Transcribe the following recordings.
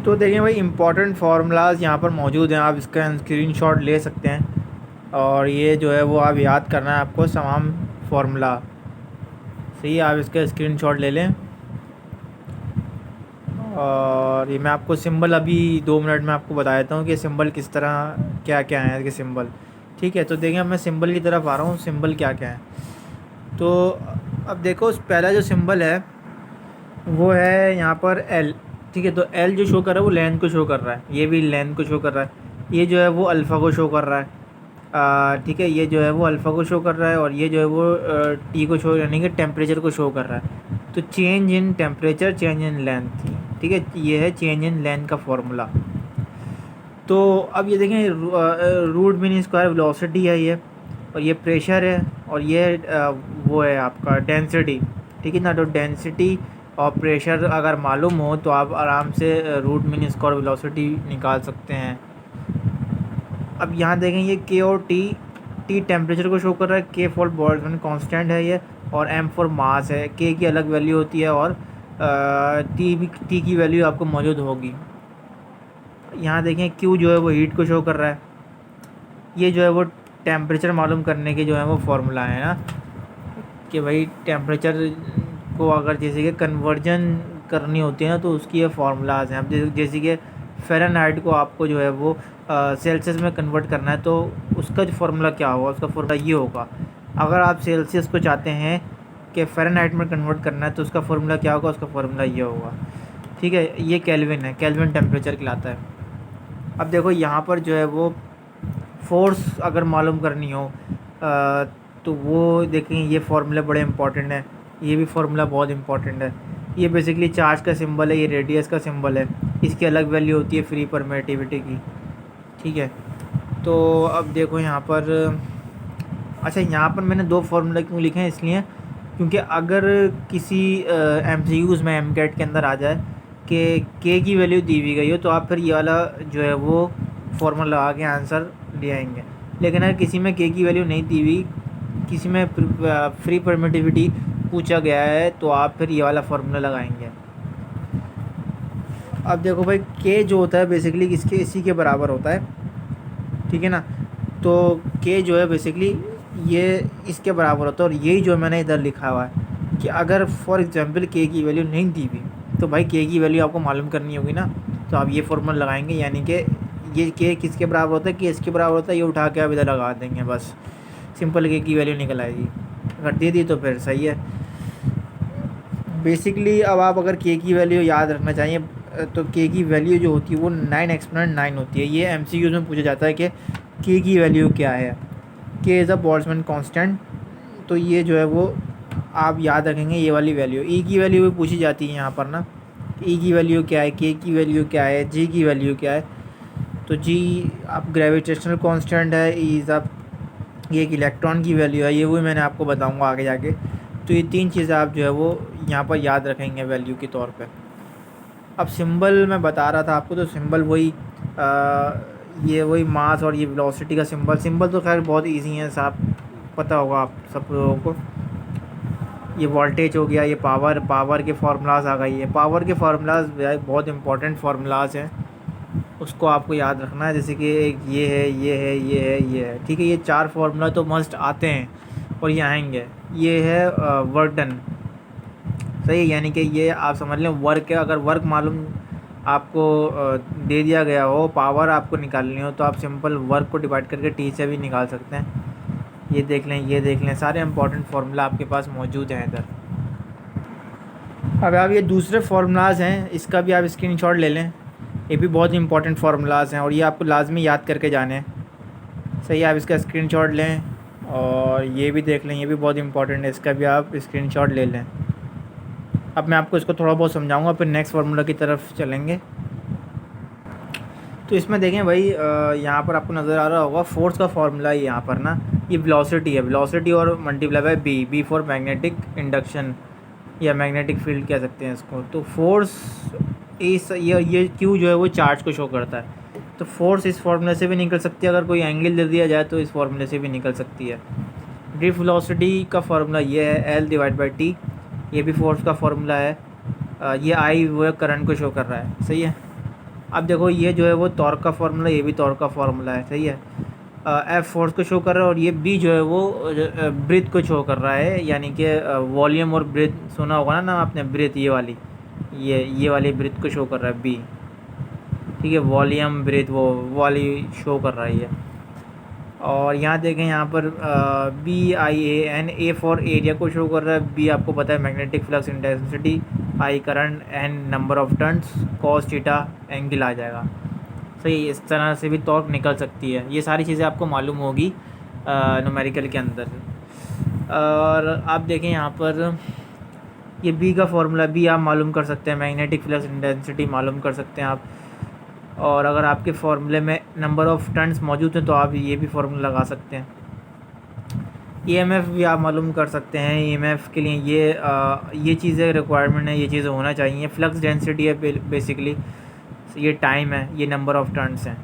तो देखिए भाई, इंपॉर्टेंट फार्मूलाज यहाँ पर मौजूद हैं, आप इसका स्क्रीनशॉट ले सकते हैं। और ये जो है वो आप याद करना है आपको, तमाम फार्मूला। सही है, आप इसका स्क्रीनशॉट ले लें। और ये मैं आपको सिंबल अभी 2 मिनट में आपको बता देता हूँ कि सिंबल किस तरह, क्या क्या है इसके सिंबल। ठीक है, तो देखिए अब मैं सिंबल की तरफ आ रहा हूँ, सिंबल क्या क्या है। तो अब देखो, पहला जो सिंबल है वो है यहाँ पर एल। ठीक है, तो एल जो शो कर रहा है वो लेंथ को शो कर रहा है, ये भी लेंथ को शो कर रहा है। ये जो है वो अल्फ़ा को शो कर रहा है। ठीक है, ये जो है वो अल्फ़ा को शो कर रहा है, और ये जो है वो टी को शो, यानी कि टेम्परेचर को शो कर रहा है। तो change in temperature, change in length. ठीक है, ये है चेंज इन लेंथ का फॉर्मूला। तो अब ये देखें, रूट मीन स्क्वायर वेलोसिटी है ये, और ये प्रेशर है, और ये वो है आपका डेंसिटी। ठीक है ना, तो डेंसिटी और प्रेशर अगर मालूम हो तो आप आराम से रूट मीन स्क्वायर वेलोसिटी निकाल सकते हैं। अब यहाँ देखें, ये के और टी, टी टेम्परेचर को शो कर रहा है, के फॉर बोल्ट्जमैन कांस्टेंट है ये, और एम फॉर मास है। के की अलग वैल्यू होती है, और टी की वैल्यू आपको मौजूद होगी। यहाँ देखें, क्यू जो है वो हीट को शो कर रहा है। ये जो है वो टेम्परेचर मालूम करने के जो है वो फार्मूला है ना, कि भाई टेम्परेचर को अगर जैसे कि कन्वर्जन करनी होती है ना, तो उसकी ये फार्मूलाज हैं। अब जैसे कि फ़ारेनहाइट को आपको जो है वो सेल्सियस में कन्वर्ट करना है, तो उसका जो फार्मूला क्या होगा, उसका फार्मूला ये होगा। अगर आप सेल्सियस को चाहते हैं कि फ़ारेनहाइट में कन्वर्ट करना है, तो उसका फार्मूला क्या होगा, उसका फार्मूला ये होगा। ठीक है, ये केल्विन है, केल्विन टेम्परेचर कहलाता है। अब देखो यहाँ पर जो है वो फ़ोर्स अगर मालूम करनी हो तो वो देखें, ये फार्मूले बड़े इंपॉर्टेंट हैं। ये भी फार्मूला बहुत इंपॉर्टेंट है। ये बेसिकली चार्ज का सिंबल है, ये रेडियस का सिंबल है। इसकी अलग वैल्यू होती है फ्री परमिटिविटी की। ठीक है, तो अब देखो यहाँ पर, अच्छा यहाँ पर मैंने 2 फार्मूला क्यों लिखे हैं, इसलिए क्योंकि अगर किसी MCQs में MCAT के अंदर आ जाए कि के की वैल्यू दी हुई गई हो, तो आप फिर ये वाला जो है वो फार्मूला लगा के आंसर ले आएंगे। लेकिन अगर किसी में के की वैल्यू नहीं दी हुई, किसी में फ्री परमिटिविटी पूछा गया है, तो आप फिर ये वाला फार्मूला लगाएंगे। अब देखो भाई, के जो होता है बेसिकली इसके इसी के बराबर होता है। ठीक है ना, तो के जो है बेसिकली ये इसके बराबर होता है, और यही जो मैंने इधर लिखा हुआ है कि अगर फॉर एग्जांपल के की वैल्यू नहीं दी हुई, तो भाई के की वैल्यू आपको मालूम करनी होगी ना, तो आप ये फार्मूला लगाएंगे। यानी कि ये के किसके बराबर होता है, कि इसके बराबर होता है, ये उठा के आप इधर लगा देंगे, बस सिंपल के की वैल्यू निकल आएगी। अगर दे दी तो फिर सही है। बेसिकली अब आप अगर के की वैल्यू याद रखना चाहिए, तो के की वैल्यू जो होती है वो 9 होती है। ये MCQs में पूछा जाता है कि के की वैल्यू क्या है। के इज़ अ बोल्ट्जमैन कांस्टेंट, तो ये जो है वो आप याद रखेंगे, ये वाली वैल्यू। ई की वैल्यू भी पूछी जाती है यहाँ पर ना, ई की वैल्यू क्या है, के की वैल्यू क्या है, जी की वैल्यू क्या है। तो जी आप ग्रेविटेशनल कांस्टेंट है, ई इज़ अ, ये एक इलेक्ट्रॉन की वैल्यू है, ये भी मैंने आपको बताऊँगा आगे जाके। तो ये 3 चीज़ें आप जो है वो यहाँ पर याद रखेंगे वैल्यू के तौर पे। अब सिंबल मैं बता रहा था आपको, तो सिंबल वही ये वही मास और ये वेलोसिटी का सिंबल। सिंबल तो खैर बहुत इजी है साहब, पता होगा आप सब लोगों को। ये वोल्टेज हो गया, ये पावर, पावर के फार्मूलाज आ गई है। पावर के फार्मूलाज बहुत इंपॉर्टेंट फार्मूलाज हैं, उसको आपको याद रखना है। जैसे कि एक ये है, ये है, ये है, ये है। ठीक है, ये 4 फार्मूला तो मस्ट आते हैं और ये आएंगे। ये है वर्क डन, सही है, यानी कि ये आप समझ लें वर्क है। अगर वर्क मालूम आपको दे दिया गया हो, पावर आपको निकालनी हो, तो आप सिंपल वर्क को डिवाइड करके टी से भी निकाल सकते हैं। ये देख लें, ये देख लें, सारे इंपॉर्टेंट फार्मूला आपके पास मौजूद हैं इधर। अब आप ये दूसरे फार्मूलाज हैं, इसका भी आप स्क्रीनशॉट ले लें। ये भी बहुत इंपॉर्टेंट फार्मूलाज हैं और ये आपको लाजमी याद करके जाने हैं। सही है, आप इसका स्क्रीनशॉट लें, और ये भी देख लें, ये भी बहुत इंपॉर्टेंट है, इसका भी आप स्क्रीनशॉट ले लें। अब मैं आपको इसको थोड़ा बहुत समझाऊंगा, फिर नेक्स्ट फार्मूला की तरफ चलेंगे। तो इसमें देखें भाई, यहाँ पर आपको नज़र आ रहा होगा फोर्स का फार्मूला है यहाँ पर ना। ये वेलोसिटी है, वेलोसिटी और multiply by B, B for magnetic induction या मैग्नेटिक फील्ड कह सकते हैं इसको। तो फोर्स इस ये क्यू जो है वो चार्ज को शो करता है। तो फोर्स इस फार्मूले से भी निकल सकती है, अगर कोई एंगल दे दिया जाए तो इस फार्मूले से भी निकल सकती है। ड्रिफ्ट वेलोसिटी का फार्मूला ये है, L डिवाइड बाई टी। ये भी फोर्स का फार्मूला है। ये आई वो करंट को शो कर रहा है, सही है। अब देखो ये जो है वो टॉर्क का फार्मूला, ये भी टॉर्क का फार्मूला है, सही है। एफ फोर्स को शो कर रहा है और ये बी जो है वो ब्रीथ को शो कर रहा है, यानी कि वॉल्यूम और ब्रीथ सुना होगा ना आपने, ब्रीथ ये वाली, ये वाली ब्रीथ को शो कर रहा है बी, ठीक है। वॉल्यूम ब्रीथ वो वाली शो कर रहा है ये। और यहाँ देखें, यहाँ पर BIAN, ए फॉर एरिया को शो कर रहा है, बी आपको पता है magnetic flux intensity, I current, N number of turns, cos theta angle आ जाएगा, सही। इस तरह से भी टॉर्क निकल सकती है, ये सारी चीज़ें आपको मालूम होगी न्यूमेरिकल के अंदर। और आप देखें यहाँ पर ये बी का फॉर्मूला भी आप मालूम कर सकते हैं, मैग्नेटिक फ्लक्स इंटेंसिटी मालूम कर सकते हैं आप। और अगर आपके फार्मूले में नंबर ऑफ़ टर्न्स मौजूद हैं तो आप ये भी फार्मूला लगा सकते हैं। EMF भी आप मालूम कर सकते हैं, EMF के लिए ये चीज़ें रिक्वायरमेंट है, ये चीज़ें होना चाहिए। फ्लक्स डेंसिटी है बेसिकली, ये टाइम है, ये नंबर ऑफ़ टर्न्स हैं।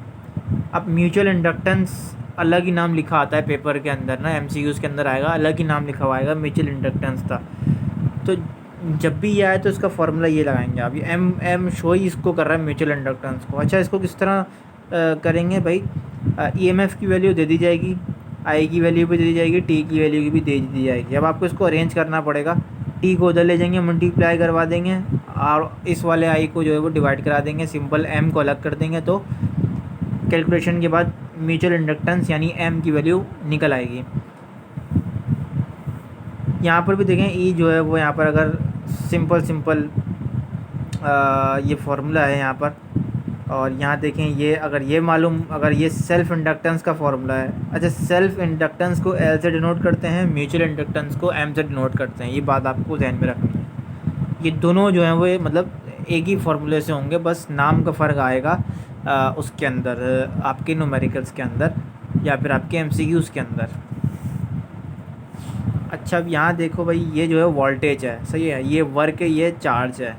अब म्यूचुअल इंडक्टेंस अलग ही नाम लिखा आता है पेपर के अंदर ना, MCQs के अंदर आएगा, अलग ही नाम लिखा हुआ आएगा, म्यूचुअल इंडक्टेंस था। तो जब भी ये आए तो इसका फार्मूला ये लगाएंगे आप, ये एम शो ही इसको कर रहा है म्यूचुअल इंडक्टेंस को। अच्छा, इसको किस तरह करेंगे भाई, EMF की वैल्यू दे दी जाएगी, आई की वैल्यू भी दे दी जाएगी, टी की वैल्यू भी दे दी जाएगी। अब आपको इसको अरेंज करना पड़ेगा, टी को उधर ले जाएंगे, मल्टीप्लाई करवा देंगे, और इस वाले आई को जो है वो डिवाइड करा देंगे, सिंपल एम को अलग कर देंगे, तो कैलकुलेशन के बाद म्यूचुअल इंडक्टेंस यानी एम की वैल्यू निकल आएगी। यहाँ पर भी देखें, ई जो है वो यहाँ पर अगर सिंपल ये फार्मूला है यहाँ पर, और यहाँ देखें ये अगर ये सेल्फ इंडक्टेंस का फार्मूला है। अच्छा, सेल्फ इंडक्टेंस को एल से डिनोट करते हैं, म्यूचुअल इंडक्टेंस को एम से डिनोट करते हैं, ये बात आपको ध्यान में रखनी है। ये दोनों जो हैं वो मतलब एक ही फार्मूले से होंगे, बस नाम का फ़र्क आएगा उसके अंदर, आपके न्यूमेरिकल्स के अंदर या फिर आपके MCQs के अंदर। अच्छा, अब यहाँ देखो भाई, ये जो है वोल्टेज है, सही है, ये वर्क है, ये चार्ज है।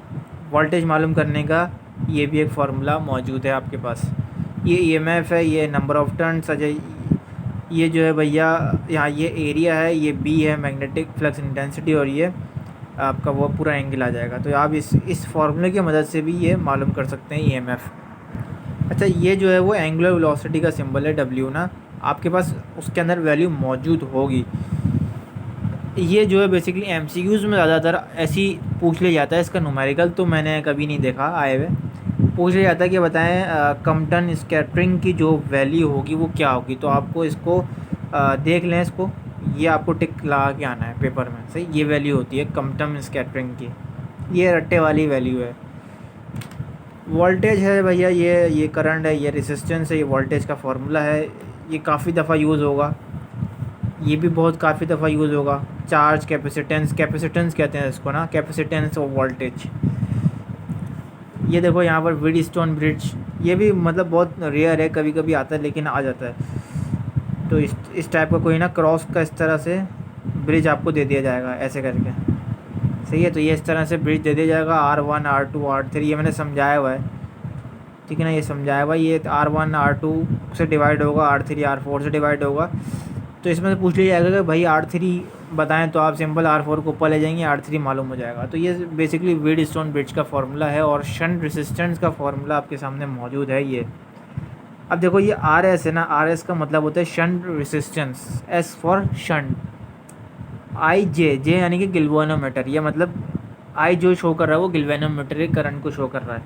वोल्टेज मालूम करने का ये भी एक फार्मूला मौजूद है आपके पास। ये EMF है, ये नंबर ऑफ़ टर्न्स। अच्छा, ये जो है भैया यहाँ ये एरिया है, ये B है मैग्नेटिक फ्लक्स इंटेंसिटी, और ये आपका वो पूरा एंगल आ जाएगा। तो आप इस फार्मूले की मदद से भी ये मालूम कर सकते हैं EMF। अच्छा, ये जो है वो एंगुलर वेलोसिटी का सिंबल है W ना, आपके पास उसके अंदर वैल्यू मौजूद होगी। ये जो है बेसिकली MCQs में ज़्यादातर ऐसी पूछ लिया जाता है, इसका न्यूमेरिकल तो मैंने कभी नहीं देखा आए हुए। पूछ लिया जाता है कि बताएं कम्पटन स्कैटरिंग की जो वैल्यू होगी वो क्या होगी। तो आपको इसको देख लें, इसको ये आपको टिक लगा के आना है पेपर में, सही। ये वैल्यू होती है कम्पटन स्कैटरिंग की, ये रट्टे वाली वैल्यू है। वोल्टेज है भैया, ये करंट है, ये रेजिस्टेंस है, ये वोल्टेज का फार्मूला है। ये काफ़ी दफ़ा यूज़ होगा, ये भी बहुत काफ़ी दफ़ा यूज़ होगा। चार्ज, कैपेसिटेंस कहते हैं इसको ना, कैपेसिटेंस और वोल्टेज। ये देखो यहाँ पर व्हीटस्टोन ब्रिज, ये भी मतलब बहुत रेयर है, कभी कभी आता है लेकिन आ जाता है। तो इस टाइप का कोई ना क्रॉस का इस तरह से ब्रिज आपको दे दिया जाएगा ऐसे करके, सही है। तो ये इस तरह से ब्रिज दे दिया जाएगा, R1 R2 R3, ये मैंने समझाया हुआ है, ठीक है ना, ये समझाया हुआ है। ये R1 R2 से डिवाइड होगा, R3 R4 से डिवाइड होगा। तो इसमें से पूछ लिया जाएगा कि भाई R3 बताएं, तो आप सिंपल R4 को ऊपर ले जाएंगे, R3 मालूम हो जाएगा। तो ये बेसिकली व्हीटस्टोन ब्रिज का फार्मूला है, और शंट रेजिस्टेंस का फार्मूला आपके सामने मौजूद है ये। अब देखो ये RS है ना, RS का मतलब होता है shunt resistance, S for shunt. J यानी कि गिल्वेनोमीटर, ये मतलब I जो शो कर रहा है वो गिल्वेनोमीटर के करंट को शो कर रहा है।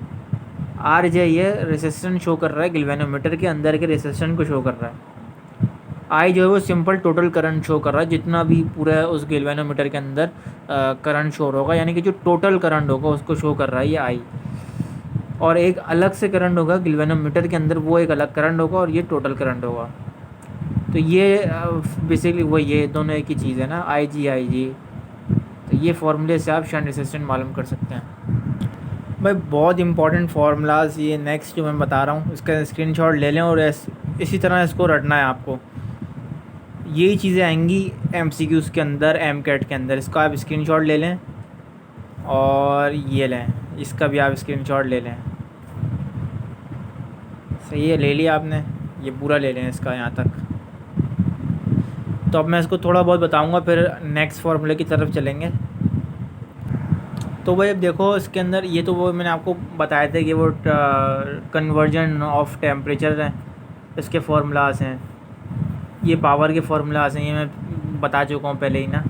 RJ ये रेजिस्टेंस शो कर रहा है, गिल्वेनोमीटर के अंदर के रेजिस्टेंस को शो कर रहा है। आई जो है वो सिंपल टोटल करंट शो कर रहा है, जितना भी पूरा है उस गैल्वेनोमीटर के अंदर करंट शो होगा, यानी कि जो टोटल करंट होगा उसको शो कर रहा है ये आई। और एक अलग से करंट होगा गैल्वेनोमीटर के अंदर, वो एक अलग करंट होगा, और ये टोटल करंट होगा। तो ये बेसिकली वो ये दोनों एक ही चीज़ है ना, आई जी। तो ये फार्मूले से आप शंट रेजिस्टेंस मालूम कर सकते हैं भाई। बहुत इंपॉर्टेंट फार्मूलाज ये नेक्स्ट जो मैं बता रहा हूँ, इसका स्क्रीनशॉट ले लें, और इसी तरह इसको रटना है आपको। यही चीज़ें आएंगी MCQs के अंदर, MCAT के अंदर। इसका आप स्क्रीनशॉट ले लें, और ये लें, इसका भी आप स्क्रीनशॉट ले लें, सही है। ले लिया आपने, ये पूरा ले लें इसका यहाँ तक। तो अब मैं इसको थोड़ा बहुत बताऊंगा, फिर नेक्स्ट फार्मूले की तरफ चलेंगे। तो भाई अब देखो इसके अंदर ये तो वो मैंने आपको बताया था कि वो कन्वर्जन ऑफ टेम्परेचर है, इसके फार्मूलाज हैं, ये पावर के फार्मूलाज हैं, ये मैं बता चुका हूँ पहले ही ना।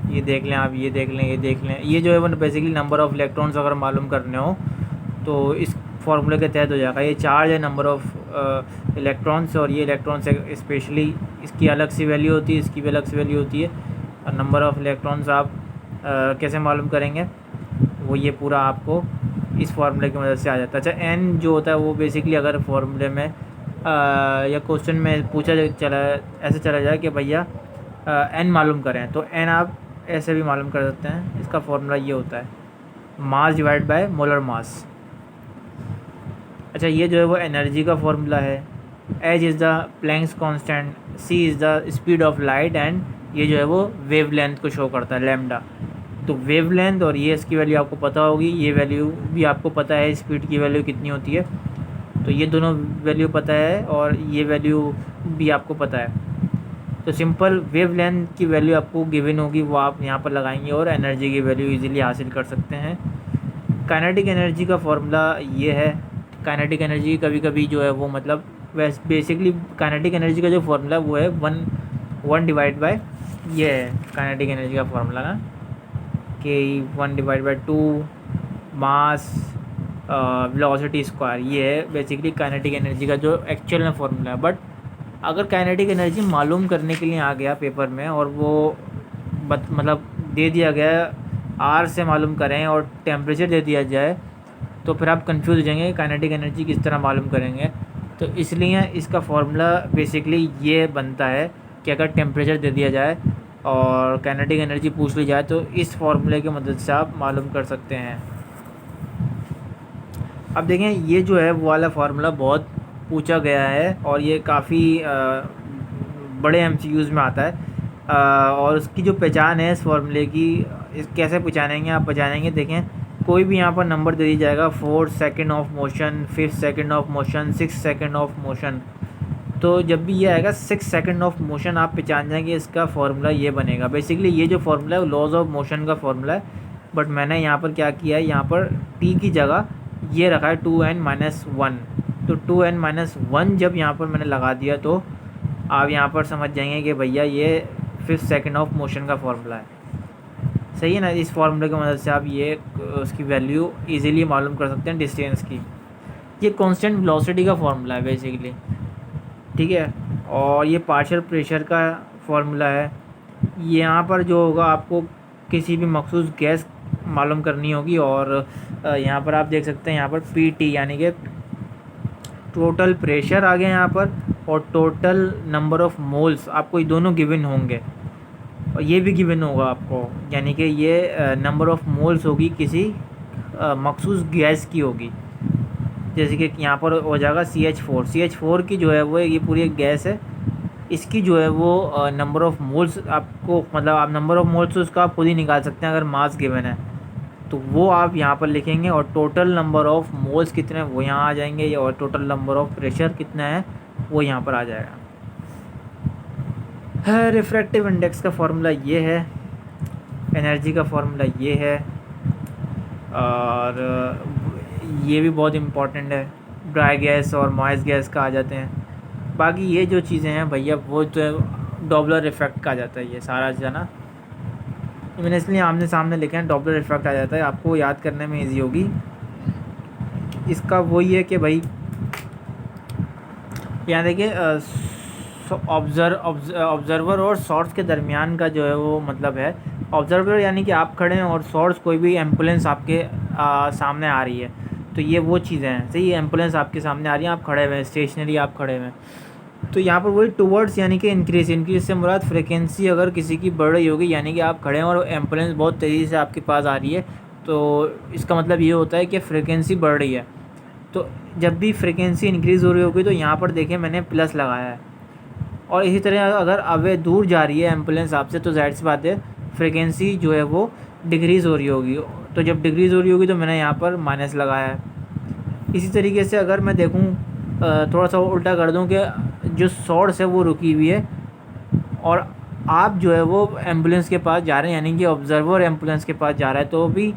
ये देख लें आप, ये देख लें, ये देख लें, ये जो है वो बेसिकली नंबर ऑफ़ इलेक्ट्रॉन्स अगर मालूम करने हो तो इस फार्मूले के तहत हो जाएगा। ये चार्ज है, नंबर ऑफ़ इलेक्ट्रॉन्स, और ये इलेक्ट्रॉन्स स्पेशली इसकी अलग सी वैल्यू होती है, इसकी भी अलग सी वैल्यू होती है। और नंबर ऑफ़ इलेक्ट्रॉन्स आप कैसे मालूम करेंगे, वो ये पूरा आपको इस फार्मूले की मदद से आ जाता है। अच्छा, एन जो होता है वो बेसिकली अगर फार्मूले में या क्वेश्चन में पूछा चला ऐसे चला जाए कि भैया एन मालूम करें, तो एन आप ऐसे भी मालूम कर सकते हैं। इसका फार्मूला ये होता है mass divide by molar mass. अच्छा, ये जो है वो एनर्जी का फार्मूला है। H is the Planck's constant, C is the speed of light, and ये जो है वो वेव लेंथ को शो करता है, लैम्डा। तो वेव लेंथ और ये इसकी वैल्यू आपको पता होगी, ये वैल्यू भी आपको पता है, स्पीड की वैल्यू कितनी होती है, तो ये दोनों वैल्यू पता है और ये वैल्यू भी आपको पता है। तो सिंपल वेव लेंथ की वैल्यू आपको गिवन होगी, वो आप यहाँ पर लगाएंगे और एनर्जी की वैल्यू इजीली हासिल कर सकते हैं। काइनेटिक एनर्जी का फॉर्मूला ये है। काइनेटिक एनर्जी कभी कभी जो है वो मतलब वैसे बेसिकली काइनेटिक एनर्जी का जो फार्मूला वो है वन डिवाइड बाय, ये है काइनेटिक एनर्जी का फार्मूला ना, कि 1/2 मास वेलोसिटी स्क्वायर, ये है बेसिकली काइनेटिक एनर्जी का जो एक्चुअल में फार्मूला है। बट अगर काइनेटिक एनर्जी मालूम करने के लिए आ गया पेपर में और वो मतलब दे दिया गया आर से मालूम करें और टेम्परेचर दे दिया जाए, तो फिर आप कंफ्यूज हो जाएंगे काइनेटिक एनर्जी किस तरह मालूम करेंगे। तो इसलिए इसका फार्मूला बेसिकली ये बनता है कि अगर टेम्परेचर दे दिया जाए और काइनेटिक एनर्जी पूछ ली जाए तो इस फार्मूले की मदद से आप मालूम कर सकते हैं। अब देखें, ये जो है वो वाला फार्मूला बहुत पूछा गया है और ये काफ़ी बड़े MCQs में आता है। और उसकी जो पहचान है इस फार्मूले की, कैसे पहचानेंगे आप, पहचानेंगे देखें, कोई भी यहाँ पर नंबर दे दिया जाएगा, 4 second of motion, 5 second of motion, 6 second of motion. तो जब भी ये आएगा 6 सेकेंड ऑफ मोशन, आप पहचान जाएंगे इसका फार्मूला ये बनेगा। बेसिकली ये जो फार्मूला है वो लॉज ऑफ मोशन का फार्मूला है, बट मैंने यहाँ पर क्या किया है, यहाँ पर t की जगह ये रखा है 2n-1। तो 2n-1 जब यहाँ पर मैंने लगा दिया तो आप यहाँ पर समझ जाएंगे कि भैया ये 5 सेकेंड ऑफ मोशन का फार्मूला है। सही है ना। इस फार्मूले की मदद से आप ये उसकी वैल्यू इजीली मालूम कर सकते हैं डिस्टेंस की। ये कांस्टेंट वेलोसिटी का फार्मूला है बेसिकली, ठीक है। और ये पार्शियल प्रेशर का फार्मूला है। यहाँ पर जो होगा आपको किसी भी मखसूस गैस मालूम करनी होगी, और यहाँ पर आप देख सकते हैं यहाँ पर PT यानी कि टोटल प्रेशर आ गया यहाँ पर, और टोटल नंबर ऑफ़ मोल्स आपको ये दोनों गिवन होंगे, और ये भी गिवन होगा आपको, यानी कि ये नंबर ऑफ़ मोल्स होगी किसी मखसूस गैस की होगी। जैसे कि यहाँ पर हो जाएगा CH4 की जो है वो ये पूरी एक गैस है, इसकी जो है वो नंबर ऑफ़ मोल्स आपको मतलब आप नंबर ऑफ़ मोल्स उसका आप खुद ही निकाल सकते हैं अगर मास गिवन है, तो वो आप यहाँ पर लिखेंगे, और टोटल नंबर ऑफ़ मोल्स कितने वो यहाँ आ जाएंगे, और टोटल नंबर ऑफ़ प्रेशर कितना है वो यहाँ पर आ जाएगा। रिफ्रैक्टिव इंडेक्स का फार्मूला ये है, एनर्जी का फार्मूला ये है, और ये भी बहुत इम्पॉर्टेंट है, ड्राई गैस और मॉइस्ट गैस का आ जाते हैं। बाकी ये जो चीज़ें हैं भैया वो तो डॉपलर इफ़ेक्ट का आ जाता है, ये सारा चीज़ ना मैंने इसलिए आमने सामने लिखे हैं, डॉपलर इफ़ेक्ट आ जाता है, आपको याद करने में ईजी होगी। इसका वही है कि भाई यहाँ देखिए ऑब्ज़र्वर और सोर्स के दरमियान का जो है वो मतलब है, ऑब्ज़र्वर यानी कि आप खड़े हैं और सोर्स कोई भी एम्बुलेंस आपके सामने आ रही है, तो ये वो चीज़ें हैं। सही, एम्बुलेंस आपके सामने आ रही है, आप खड़े हुए हैं, स्टेशनरी आप खड़े हुए हैं, तो यहाँ पर वही टूवर्ड्स यानी कि इंक्रीज़ से मुराद फ्रिक्वेंसी अगर किसी की बढ़ रही होगी, यानी कि आप खड़े हैं और एम्बुलेंस बहुत तेज़ी से आपके पास आ रही है, तो इसका मतलब ये होता है कि फ्रिक्वेंसी बढ़ रही है। तो जब भी फ्रिक्वेंसी इंक्रीज़ हो रही होगी तो यहाँ पर देखें मैंने प्लस लगाया है, और इसी तरह अगर अवे दूर जा रही है एम्बुलेंस आपसे तो जाहिर सी बात है फ्रिक्वेंसी जो है वो डिक्रीज़ हो रही होगी, तो जब डिक्रीज़ हो रही होगी तो मैंने यहाँ पर माइनस लगाया है। इसी तरीके से अगर मैं देखूँ थोड़ा सा उल्टा कर दूँ कि जो सोर्स है वो रुकी हुई है और आप जो है वो एम्बुलेंस के पास जा रहे हैं, यानी कि ऑब्ज़र्वर एम्बुलेंस के पास जा रहा है, तो भी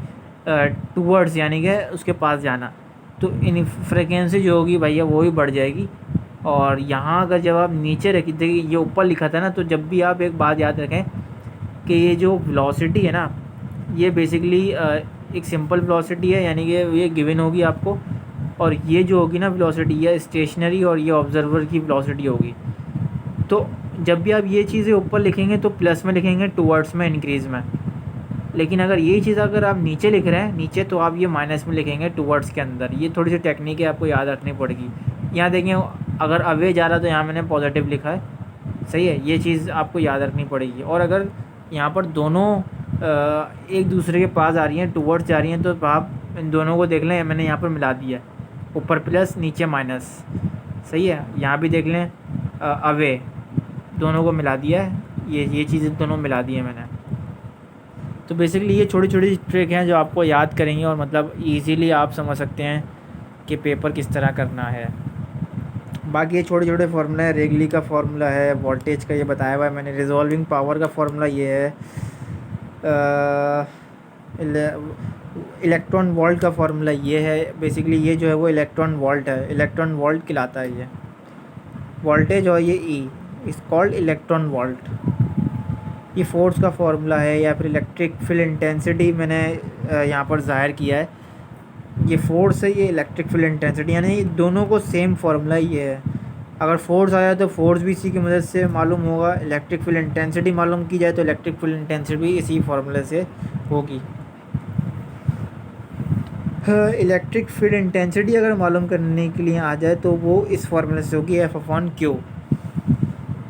टूवर्ड्स यानी कि उसके पास जाना, तो इन फ्रिक्वेंसी जो होगी भैया वो भी बढ़ जाएगी। और यहाँ अगर जब आप नीचे रखी, देखिए ये ऊपर लिखा था ना, तो जब भी आप एक बात याद रखें कि ये जो वेलोसिटी है ना, ये बेसिकली एक सिंपल वेलोसिटी है, यानी कि ये गिवन होगी आपको, और ये जो होगी ना वेलोसिटी, ये स्टेशनरी और ये ऑब्जर्वर की वेलोसिटी होगी। तो जब भी आप ये चीज़ें ऊपर लिखेंगे तो प्लस में लिखेंगे, टूवर्ड्स में, इंक्रीज़ में। लेकिन अगर ये चीज़ अगर आप नीचे लिख रहे हैं नीचे, तो आप ये माइनस में लिखेंगे टूवर्ड्स के अंदर। ये थोड़ी सी टेक्निक है, आपको याद रखनी पड़ेगी। यहाँ देखें, अगर अवे जा रहा तो यहाँ मैंने पॉजिटिव लिखा है, सही है, ये चीज़ आपको याद रखनी पड़ेगी। और अगर यहाँ पर दोनों एक दूसरे के पास आ रही हैं, टूवर्ड्स जा रही हैं, तो आप इन दोनों को देख लें, मैंने यहाँ पर मिला दिया, ऊपर प्लस नीचे माइनस, सही है। यहाँ भी देख लें, अवे, दोनों को मिला दिया है, ये चीज़ें दोनों मिला दी है मैंने। तो बेसिकली ये छोटी छोटी ट्रिक हैं जो आपको याद करेंगी, और मतलब इजीली आप समझ सकते हैं कि पेपर किस तरह करना है। बाकी ये छोटे छोटे फार्मूला है, रेगली का फार्मूला है, वोल्टेज का ये बताया हुआ है मैंने, रिजॉल्विंग पावर का फार्मूला ये है, इलेक्ट्रॉन वोल्ट का फार्मूला ये है। बेसिकली ये जो है वो इलेक्ट्रॉन वोल्ट है, इलेक्ट्रॉन वोल्ट कहलाता है ये वोल्टेज, और ये E is called electron volt. ये फोर्स का फार्मूला है, या फिर इलेक्ट्रिक फील्ड इंटेंसिटी मैंने यहाँ पर ज़ाहिर किया है। ये फोर्स है, ये इलेक्ट्रिक फील्ड इंटेंसिटी, यानी दोनों को सेम फार्मूला ही है। अगर फोर्स आया तो फोर्स भी इसी की मदद से मालूम होगा, इलेक्ट्रिक फील्ड इंटेंसिटी मालूम की जाए तो इलेक्ट्रिक फील्ड इंटेंसिटी भी इसी फार्मूले से होगी। इलेक्ट्रिक फील्ड इंटेंसिटी अगर मालूम करने के लिए आ जाए तो वो इस फार्मूले से होगी, F/Q।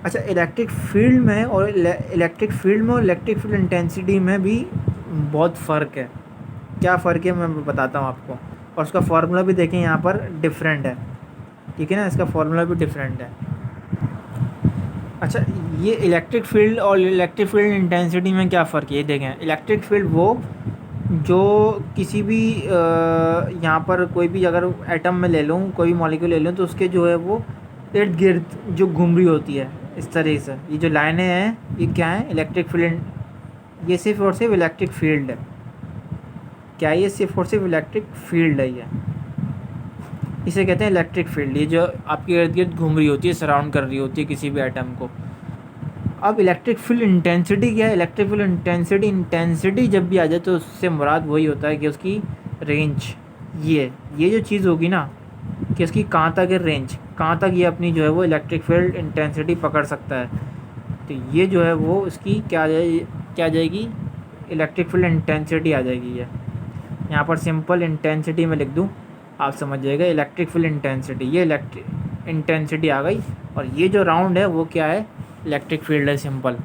अच्छा, इलेक्ट्रिक फील्ड में और इलेक्ट्रिक फील्ड इंटेंसिटी में भी बहुत फ़र्क है। क्या फ़र्क है मैं बताता हूँ आपको, और उसका फार्मूला भी देखें यहाँ पर डिफरेंट है, ठीक है ना, इसका फार्मूला भी डिफरेंट है। अच्छा, ये इलेक्ट्रिक फील्ड और इलेक्ट्रिक फील्ड इंटेंसिटी में क्या फ़र्क है ये देखें। इलेक्ट्रिक फील्ड वो जो किसी भी यहाँ पर कोई भी अगर एटम में ले लूँ, कोई भी मॉलिक्यूल ले लूँ, तो उसके जो है वो इर्द गिर्द जो घूम रही होती है इस तरह से, ये जो लाइनें हैं ये क्या है, इलेक्ट्रिक फील्ड। ये सिर्फ और सिर्फ इलेक्ट्रिक फील्ड है, क्या है, ये सिर्फ और सिर्फ इलेक्ट्रिक फील्ड है, ये इसे कहते हैं इलेक्ट्रिक फील्ड। ये जो आपके इर्द गिर्द घूम रही होती है, सराउंड कर रही होती है किसी भी एटम को। अब इलेक्ट्रिक फील्ड इंटेंसिटी क्या है, इलेक्ट्रिक फील्ड इंटेंसिटी जब भी आ जाए तो उससे मुराद वही होता है कि उसकी रेंज, ये जो चीज़ होगी ना, कि उसकी कहाँ तक है रेंज, कहाँ तक ये अपनी जो है वो इलेक्ट्रिक फील्ड इंटेंसिटी पकड़ सकता है। तो ये जो है वो उसकी क्या आ जाएगी, इलेक्ट्रिक फील्ड इंटेंसिटी आ जाएगी। ये यहाँ पर सिंपल इंटेंसिटी में लिख दूँ, आप समझ जाइएगा, इलेक्ट्रिक फील्ड इंटेंसिटी, ये इलेक्ट्रिक इंटेंसिटी आ गई, और ये जो राउंड है वो क्या है, इलेक्ट्रिक फील्ड है, सिंपल।